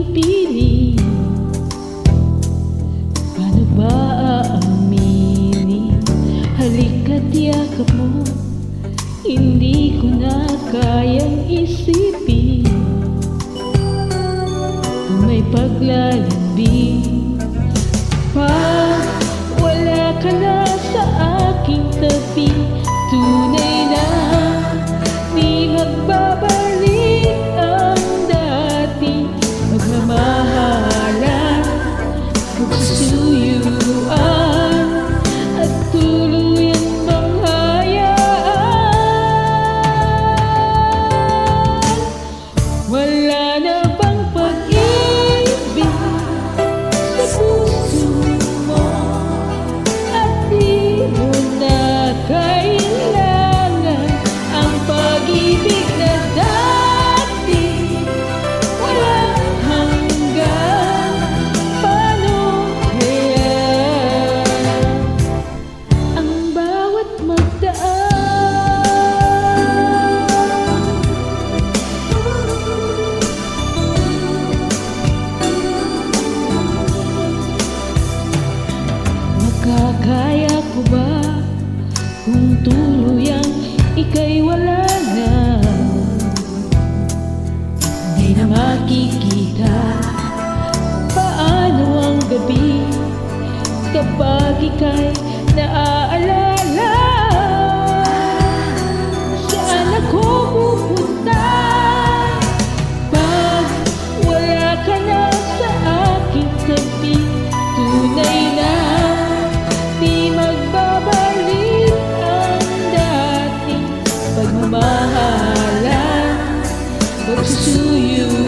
pipiling? Paano ba aaminin? Halika't yakap mo, hindi ko na kayang isipin. Kung may paglalambing, pag wala ka na sa aking tabi, tunay na di magbabalik ang dati. Magmamahalan, magsusuyuan, at tuluyan bang hayaan? Wala na bang pag-ibig sa puso mo, at di mo na kailangan ang pag-ibig na dati walang hanggan. Paano kaya ang bawat magdaan? Makakaya ko ba kung tuluyang ika'y wala na? Di na makikita paano ang gabi kapag ika'y naaalala. Saan ako pupunta pag wala ka na sa aking tabi? Tunay na di magbabalik ang dati. Pagmamahalan, pagsusuyuan,